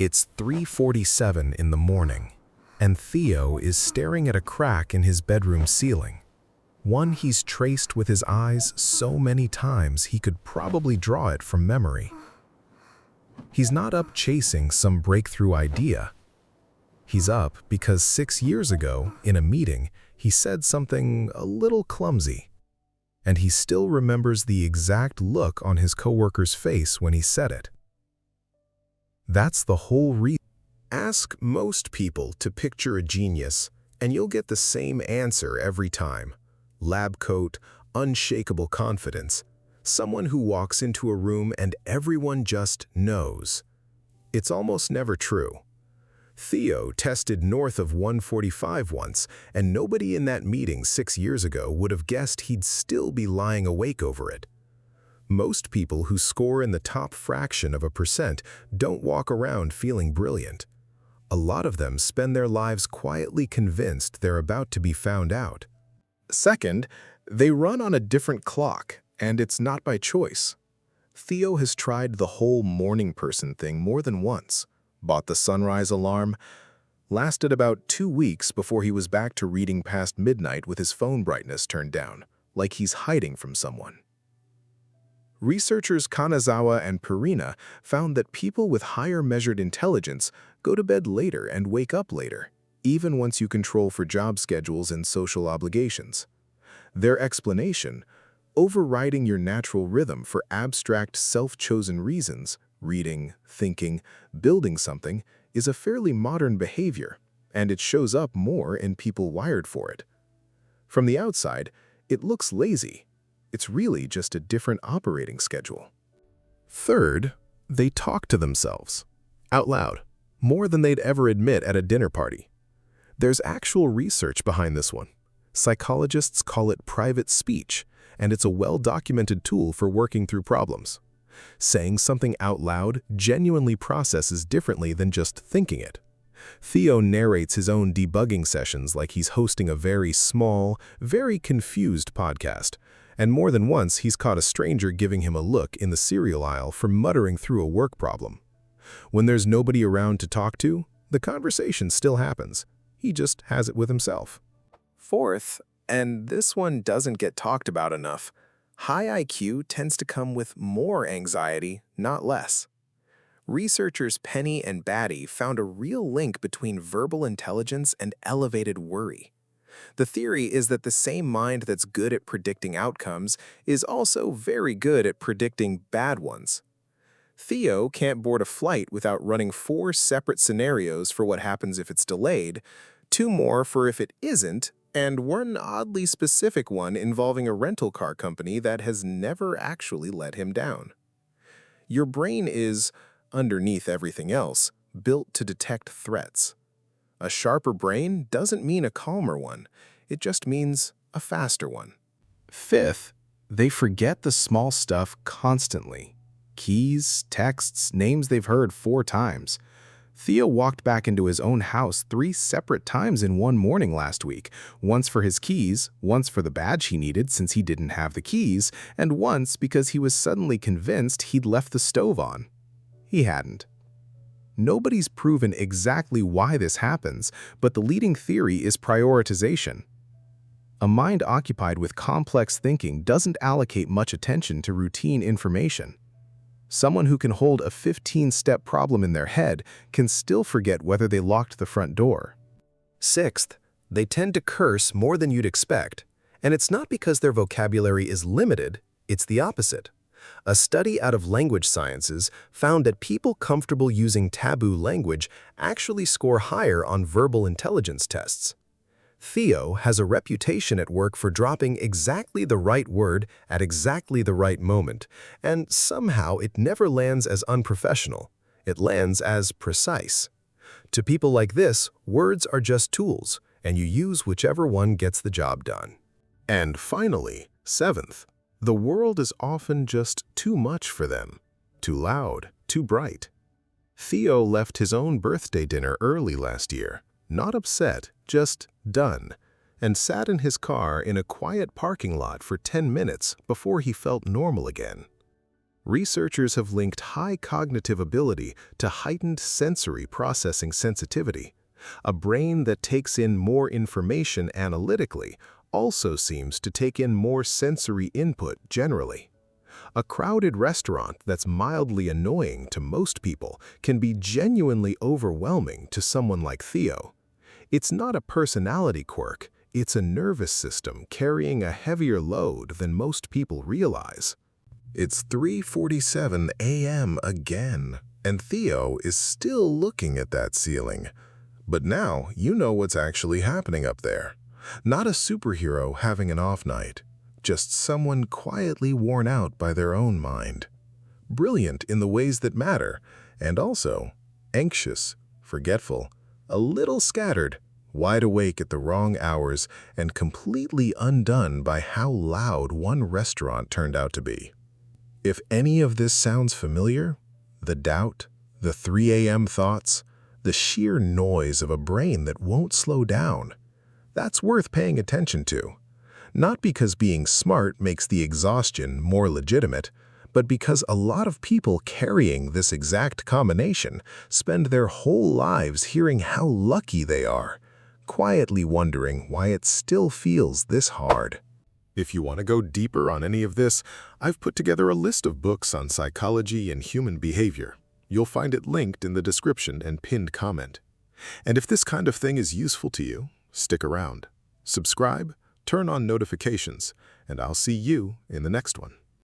It's 3:47 in the morning, and Theo is staring at a crack in his bedroom ceiling. One he's traced with his eyes so many times he could probably draw it from memory. He's not up chasing some breakthrough idea. He's up because 6 years ago, in a meeting, he said something a little clumsy. And he still remembers the exact look on his coworker's face when he said it. That's the whole reason. Ask most people to picture a genius, and you'll get the same answer every time. Lab coat, unshakable confidence, someone who walks into a room and everyone just knows. It's almost never true. Theo tested north of 145 once, and nobody in that meeting 6 years ago would have guessed he'd still be lying awake over it. Most people who score in the top fraction of a percent don't walk around feeling brilliant. A lot of them spend their lives quietly convinced they're about to be found out. Second, they run on a different clock, and it's not by choice. Theo has tried the whole morning person thing more than once, bought the sunrise alarm, lasted about 2 weeks before he was back to reading past midnight with his phone brightness turned down, like he's hiding from someone. Researchers Kanazawa and Perina found that people with higher measured intelligence go to bed later and wake up later, even once you control for job schedules and social obligations. Their explanation, overriding your natural rhythm for abstract self-chosen reasons, reading, thinking, building something, is a fairly modern behavior, and it shows up more in people wired for it. From the outside, it looks lazy. It's really just a different operating schedule. Third, they talk to themselves, out loud, more than they'd ever admit at a dinner party. There's actual research behind this one. Psychologists call it private speech, and it's a well-documented tool for working through problems. Saying something out loud genuinely processes differently than just thinking it. Theo narrates his own debugging sessions like he's hosting a very small, very confused podcast, and more than once he's caught a stranger giving him a look in the cereal aisle for muttering through a work problem. When there's nobody around to talk to, the conversation still happens. He just has it with himself. Fourth, and this one doesn't get talked about enough, high IQ tends to come with more anxiety, not less. Researchers Penny and Batty found a real link between verbal intelligence and elevated worry. The theory is that the same mind that's good at predicting outcomes is also very good at predicting bad ones. Theo can't board a flight without running 4 separate scenarios for what happens if it's delayed, 2 more for if it isn't, and one oddly specific one involving a rental car company that has never actually let him down. Your brain is, underneath everything else, built to detect threats. A sharper brain doesn't mean a calmer one, it just means a faster one. Fifth, they forget the small stuff constantly. Keys, texts, names they've heard 4 times. Theo walked back into his own house 3 separate times in one morning last week, once for his keys, once for the badge he needed since he didn't have the keys, and once because he was suddenly convinced he'd left the stove on. He hadn't. Nobody's proven exactly why this happens, but the leading theory is prioritization. A mind occupied with complex thinking doesn't allocate much attention to routine information. Someone who can hold a 15-step problem in their head can still forget whether they locked the front door. Sixth, they tend to curse more than you'd expect, and it's not because their vocabulary is limited, it's the opposite. A study out of language sciences found that people comfortable using taboo language actually score higher on verbal intelligence tests. Theo has a reputation at work for dropping exactly the right word at exactly the right moment, and somehow it never lands as unprofessional. It lands as precise. To people like this, words are just tools, and you use whichever one gets the job done. And finally, seventh, the world is often just too much for them. Too loud, too bright. Theo left his own birthday dinner early last year, not upset, just done, and sat in his car in a quiet parking lot for 10 minutes before he felt normal again. Researchers have linked high cognitive ability to heightened sensory processing sensitivity. A brain that takes in more information analytically also seems to take in more sensory input generally. A crowded restaurant that's mildly annoying to most people can be genuinely overwhelming to someone like Theo. It's not a personality quirk, it's a nervous system carrying a heavier load than most people realize. It's 3:47 a.m. again, and Theo is still looking at that ceiling. But now you know what's actually happening up there. Not a superhero having an off night, just someone quietly worn out by their own mind. Brilliant in the ways that matter, and also anxious, forgetful, a little scattered, wide awake at the wrong hours, and completely undone by how loud one restaurant turned out to be. If any of this sounds familiar, the doubt, the 3 a.m. thoughts, the sheer noise of a brain that won't slow down, that's worth paying attention to. Not because being smart makes the exhaustion more legitimate, but because a lot of people carrying this exact combination spend their whole lives hearing how lucky they are, quietly wondering why it still feels this hard. If you want to go deeper on any of this, I've put together a list of books on psychology and human behavior. You'll find it linked in the description and pinned comment. And if this kind of thing is useful to you, stick around. Subscribe, turn on notifications, and I'll see you in the next one.